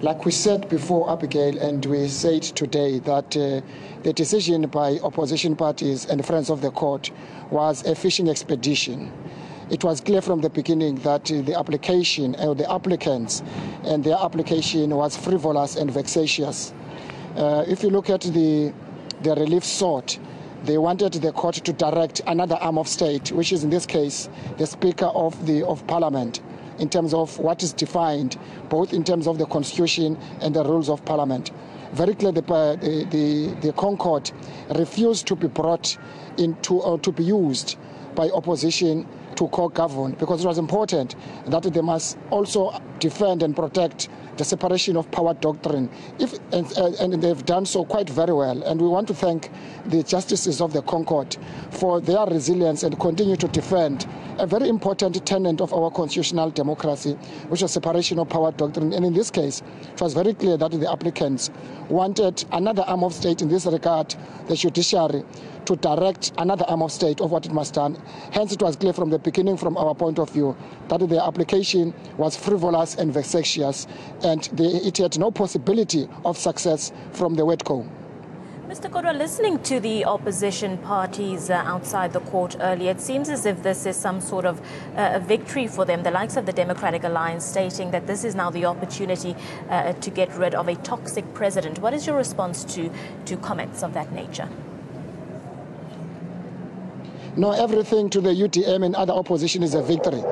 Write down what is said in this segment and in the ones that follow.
Like we said before, Abigail, and we said today that the decision by opposition parties and friends of the court was a fishing expedition. It was clear from the beginning that the application, or the applicants and their application was frivolous and vexatious. If you look at the relief sought, they wanted the court to direct another arm of state, which is in this case the Speaker of Parliament, in terms of what is defined, both in terms of the Constitution and the rules of Parliament. Very clearly, the Concord refused to be brought into or to be used by opposition to co-govern, because it was important that they must also defend and protect the separation of power doctrine, and they've done so quite very well. And we want to thank the justices of the Concord for their resilience and continue to defend a very important tenet of our constitutional democracy, which is separation of power doctrine. And in this case, it was very clear that the applicants wanted another arm of state, in this regard, the judiciary, to direct another arm of state of what it must done. Hence, it was clear from the beginning, from our point of view, that the application was frivolous and vexatious, and it had no possibility of success from the word go. Mr. Kodwa, listening to the opposition parties outside the court earlier, it seems as if this is some sort of a victory for them, the likes of the Democratic Alliance stating that this is now the opportunity to get rid of a toxic president. What is your response to comments of that nature? No, everything to the UDM and other opposition is a victory,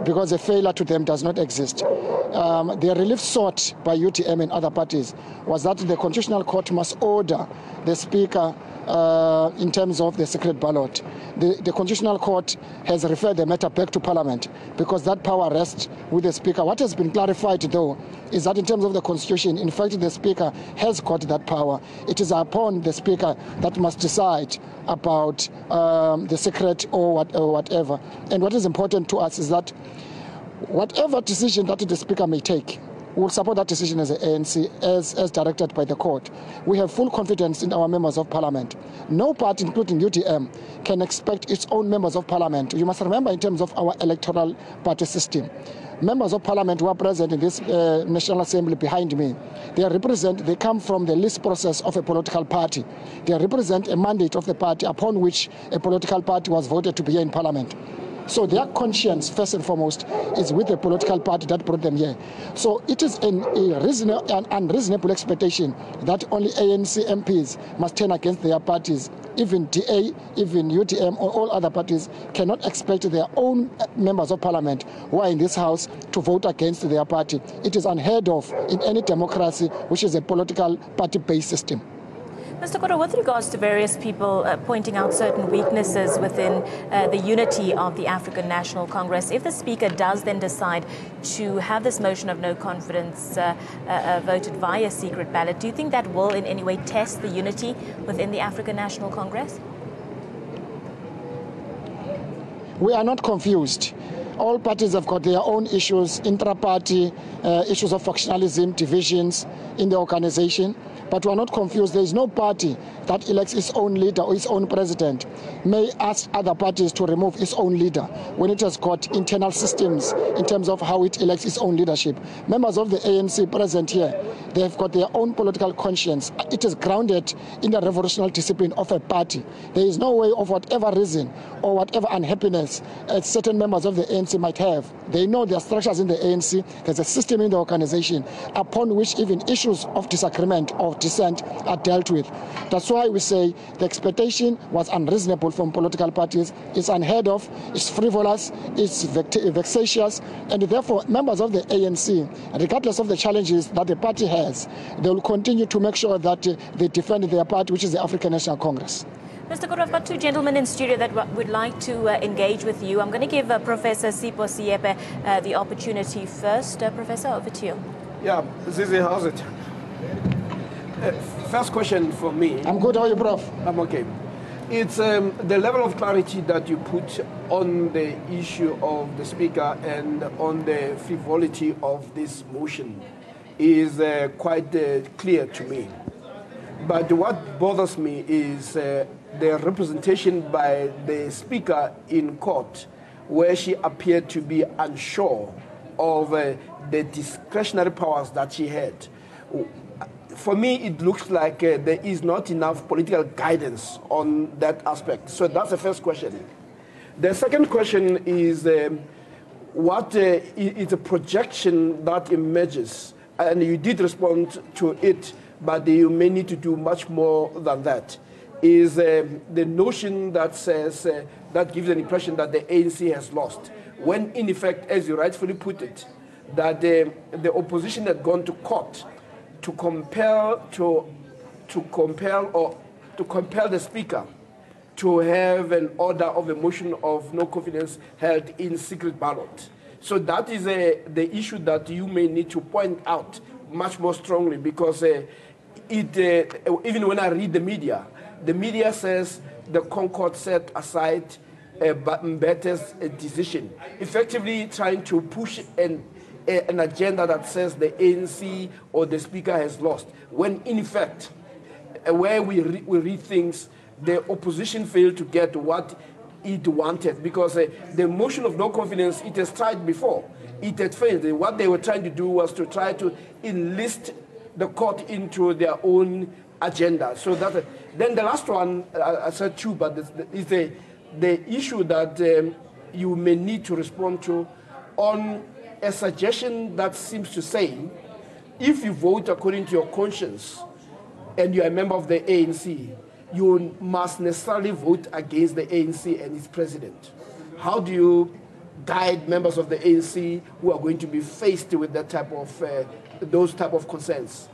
because a failure to them does not exist. The relief sought by UDM and other parties was that the Constitutional Court must order the Speaker in terms of the secret ballot. The Constitutional Court has referred the matter back to Parliament because that power rests with the Speaker. What has been clarified, though, is that in terms of the Constitution, in fact, the Speaker has got that power. It is upon the Speaker that must decide about the secret or whatever. And what is important to us is that whatever decision that the Speaker may take, we will support that decision as the ANC, as directed by the court. We have full confidence in our members of Parliament. No party, including UDM, can expect its own members of Parliament. You must remember, in terms of our electoral party system, members of Parliament who are present in this National Assembly behind me, they come from the list process of a political party. They represent a mandate of the party upon which a political party was voted to be here in Parliament. So their conscience, first and foremost, is with the political party that brought them here. So it is an unreasonable expectation that only ANC MPs must turn against their parties. Even DA, even UDM, or all other parties cannot expect their own members of Parliament who are in this House to vote against their party. It is unheard of in any democracy which is a political party-based system. Mr. Kodwa, with regards to various people pointing out certain weaknesses within the unity of the African National Congress, if the Speaker does then decide to have this motion of no confidence voted via secret ballot, do you think that will in any way test the unity within the African National Congress? We are not confused. All parties have got their own issues, intra-party issues of factionalism, divisions in the organization. But we are not confused. There is no party that elects its own leader or its own president may ask other parties to remove its own leader when it has got internal systems in terms of how it elects its own leadership. Members of the ANC present here, they have got their own political conscience. It is grounded in the revolutionary discipline of a party. There is no way, of whatever reason or whatever unhappiness certain members of the ANC might have. They know their structures in the ANC. There's a system in the organization upon which even issues of disagreement or dissent are dealt with. That's why we say the expectation was unreasonable from political parties. It's unheard of, it's frivolous, it's vexatious, and therefore members of the ANC, regardless of the challenges that the party has, they will continue to make sure that they defend their party, which is the African National Congress. Mr. Kodwa, I've got two gentlemen in studio that would like to engage with you. I'm going to give Professor Sipho Siepe the opportunity first. Professor, over to you. Yeah, Zizi, how's it? First question for me. I'm good. How are you, Prof? I'm okay. It's the level of clarity that you put on the issue of the Speaker and on the frivolity of this motion is quite clear to me. But what bothers me is the representation by the Speaker in court, where she appeared to be unsure of the discretionary powers that she had. For me, it looks like there is not enough political guidance on that aspect. So that's the first question. The second question is what is a projection that emerges, and you did respond to it, but you may need to do much more than that, is the notion that says, that gives an impression that the ANC has lost, when in effect, as you rightfully put it, that the opposition had gone to court to compel the speaker to have an order of a motion of no confidence held in secret ballot. So that is the issue that you may need to point out much more strongly, because even when I read the media says the Concord set aside Mbete's decision, effectively trying to push an agenda that says the ANC or the speaker has lost, when in effect, where we read things, the opposition failed to get what it wanted, because the motion of no confidence, it has tried before. It had failed. What they were trying to do was to try to enlist the court into their own agenda. So that, then the last one, I said two, but is the issue that you may need to respond to on a suggestion that seems to say, if you vote according to your conscience and you're a member of the ANC, you must necessarily vote against the ANC and its president. How do you guide members of the ANC who are going to be faced with that type of, those type of concerns?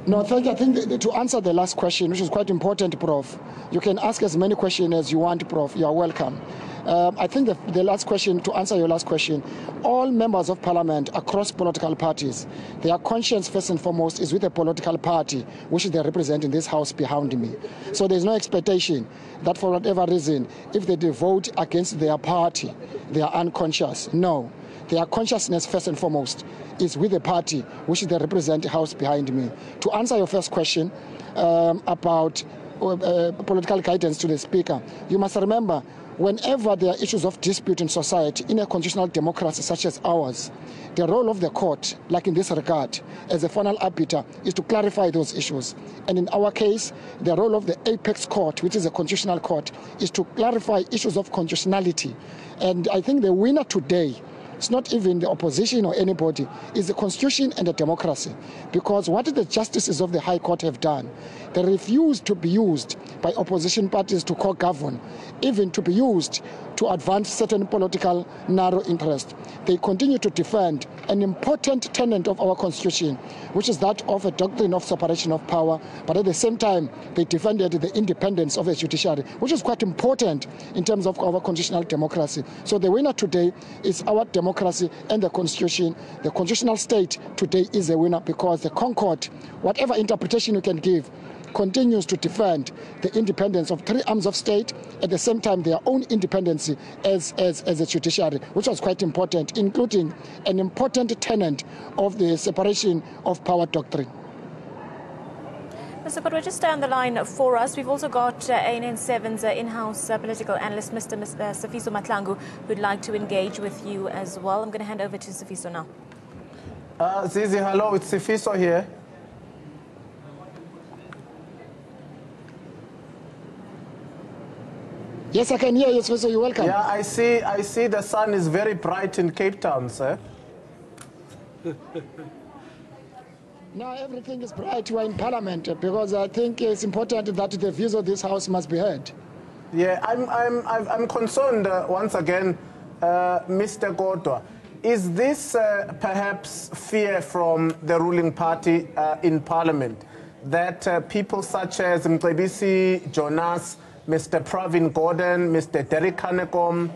No, thank you. I think to answer the last question, which is quite important, Prof, you can ask as many questions as you want, Prof. You are welcome. I think the last question, to answer your last question, all members of parliament across political parties, their conscience first and foremost is with a political party which they represent in this house behind me. So there's no expectation that for whatever reason, if they vote against their party, they are unconscious. No. Their consciousness, first and foremost, is with the party which they represent the house behind me. To answer your first question about political guidance to the speaker, you must remember, whenever there are issues of dispute in society, in a constitutional democracy such as ours, the role of the court, like in this regard, as a final arbiter, is to clarify those issues. And in our case, the role of the apex court, which is a constitutional court, is to clarify issues of constitutionality. And I think the winner today, it's not even the opposition or anybody, it's the constitution and the democracy. Because what the justices of the High Court have done, they refuse to be used by opposition parties to co-govern, even to be used to advance certain political narrow interests. They continue to defend an important tenet of our constitution, which is that of a doctrine of separation of power, but at the same time, they defended the independence of the judiciary, which is quite important in terms of our constitutional democracy. So the winner today is our democracy and the constitution. The constitutional state today is a winner because the Concord, whatever interpretation you can give, continues to defend the independence of three arms of state, at the same time their own independence as a judiciary, which was quite important, including an important tenet of the separation of power doctrine. Mr. Kodwa, just stay on the line for us. We've also got ANN7's in-house political analyst, Mr. Sifiso Mahlangu, who'd like to engage with you as well. I'm going to hand over to Sifiso now. Zizi, hello, it's Sifiso here. Yes, I can hear you, so you're welcome. Yeah, I see the sun is very bright in Cape Town, sir. Now everything is bright. We're in Parliament because I think it's important that the views of this House must be heard. Yeah, I'm concerned once again, Mr. Kodwa. Is this perhaps fear from the ruling party in Parliament that people such as Mcebisi Jonas, Mr. Pravin Gordhan, Mr. Derek Hanekom,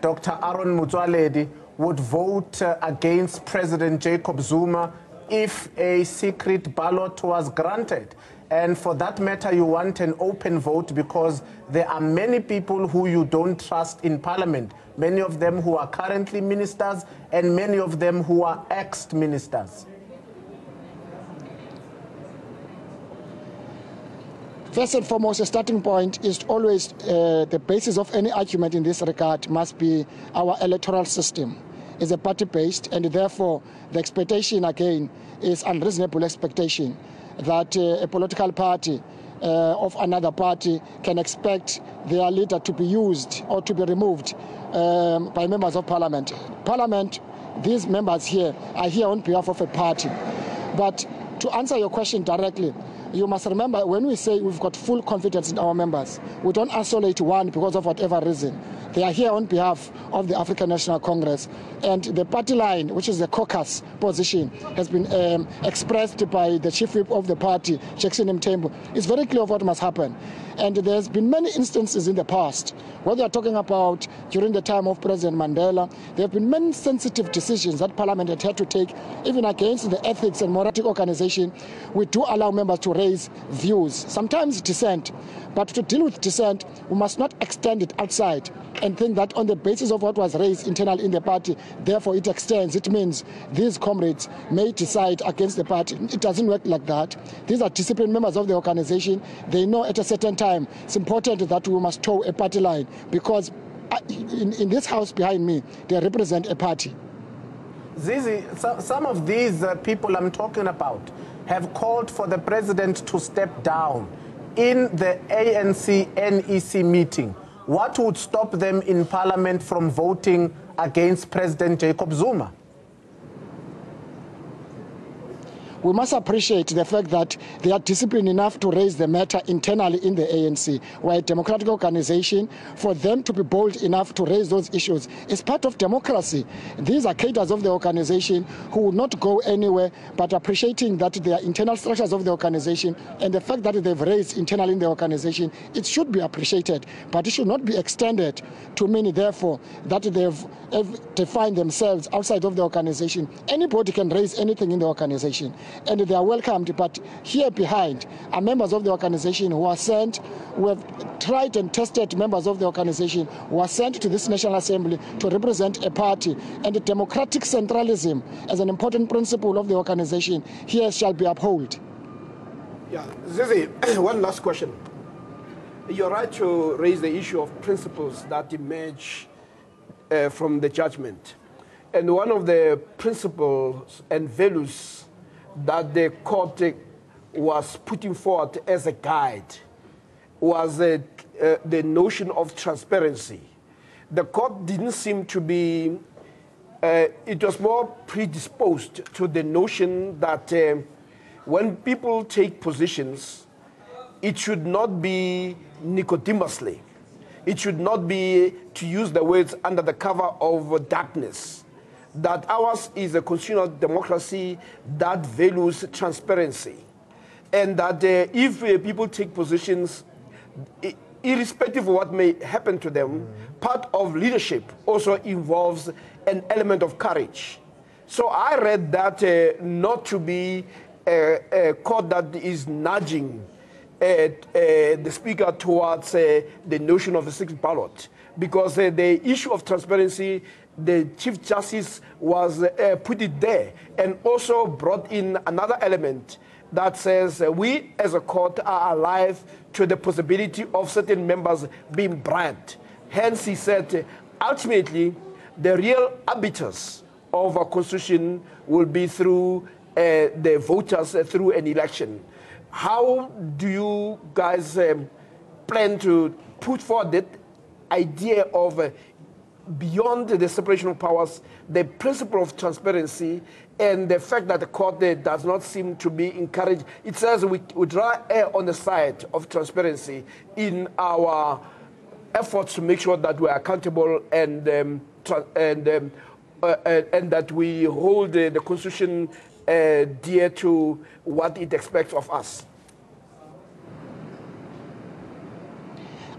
Dr. Aaron Mutwaledi would vote against President Jacob Zuma if a secret ballot was granted? And for that matter, you want an open vote because there are many people who you don't trust in Parliament, many of them who are currently ministers and many of them who are ex-ministers. First and foremost, a starting point is always the basis of any argument in this regard must be our electoral system. It's a party-based, and therefore the expectation again is unreasonable expectation that a political party of another party can expect their leader to be used or to be removed by members of parliament. Parliament, these members here are here on behalf of a party. But to answer your question directly, you must remember when we say we've got full confidence in our members, we don't isolate one because of whatever reason. They are here on behalf of the African National Congress, and the party line, which is the caucus position, has been expressed by the chief whip of the party, Jackson Mthembu. It's very clear of what must happen. And there's been many instances in the past, whether you're talking about during the time of President Mandela, there have been many sensitive decisions that Parliament had to take, even against the ethics and morality organization. We do allow members to raise views, sometimes dissent, but to deal with dissent, we must not extend it outside and think that on the basis of what was raised internally in the party, therefore it extends. It means these comrades may decide against the party. It doesn't work like that. These are disciplined members of the organization. They know at a certain time it's important that we must toe a party line, because in this house behind me, they represent a party. Zizi, some of these people I'm talking about have called for the president to step down in the ANC-NEC meeting. What would stop them in Parliament from voting against President Jacob Zuma? We must appreciate the fact that they are disciplined enough to raise the matter internally in the ANC. We're a democratic organization. For them to be bold enough to raise those issues is part of democracy. These are cadres of the organization who will not go anywhere, but appreciating that there are internal structures of the organization and the fact that they've raised internally in the organization, it should be appreciated, but it should not be extended to mean, therefore, that they've defined themselves outside of the organization. Anybody can raise anything in the organization, and they are welcomed, but here behind are members of the organization who are sent, who have tried and tested members of the organization, who are sent to this National Assembly to represent a party, and the democratic centralism as an important principle of the organization here shall be upheld. Yeah, Zizi, one last question. You're right to raise the issue of principles that emerge from the judgment. And one of the principles and values that the court was putting forward as a guide was the notion of transparency. The court didn't seem to be, it was more predisposed to the notion that when people take positions, it should not be nicodemously. It should not be, to use the words, under the cover of darkness. That ours is a constitutional democracy that values transparency. And that if people take positions, irrespective of what may happen to them, part of leadership also involves an element of courage. So I read that not to be a court that is nudging the speaker towards the notion of the sixth ballot, because the issue of transparency, the Chief Justice was put it there, and also brought in another element that says we as a court are alive to the possibility of certain members being bribed. Hence, he said, ultimately, the real arbiters of a constitution will be through the voters through an election. How do you guys plan to put forward that idea of beyond the separation of powers, the principle of transparency, and the fact that the court does not seem to be encouraged? It says we draw air on the side of transparency in our efforts to make sure that we are accountable and that we hold the Constitution dear to what it expects of us.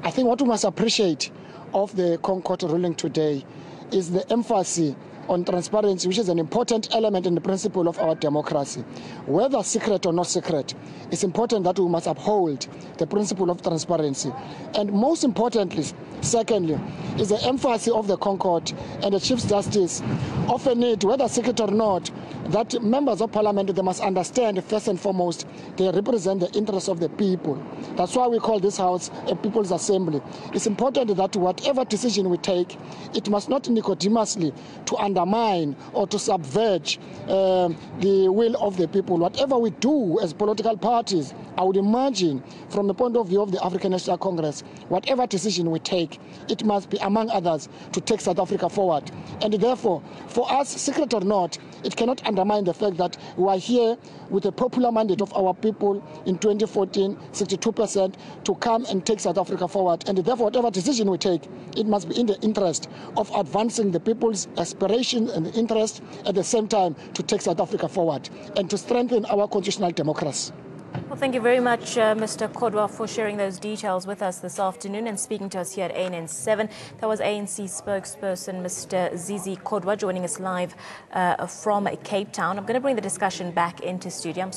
I think what we must appreciate of the Concord ruling today is the emphasis on transparency, which is an important element in the principle of our democracy. Whether secret or not secret, it's important that we must uphold the principle of transparency. And most importantly, secondly, is the emphasis of the Concord and the Chief Justice often need, whether secret or not, that members of parliament, they must understand first and foremost, they represent the interests of the people. That's why we call this house a people's assembly. It's important that whatever decision we take, it must not nicodemously to undermine or to subvert the will of the people. Whatever we do as political parties, I would imagine from the point of view of the African National Congress, whatever decision we take, it must be, among others, to take South Africa forward. And therefore, for us, secret or not, it cannot undermine the fact that we are here with a popular mandate of our people in 2014, 62%, to come and take South Africa forward. And therefore, whatever decision we take, it must be in the interest of advancing the people's aspirations and interest, at the same time to take South Africa forward and to strengthen our constitutional democracy. Well, thank you very much, Mr. Kodwa, for sharing those details with us this afternoon and speaking to us here at ANN7. That was ANC spokesperson Mr. Zizi Kodwa joining us live from Cape Town. I'm going to bring the discussion back into studio.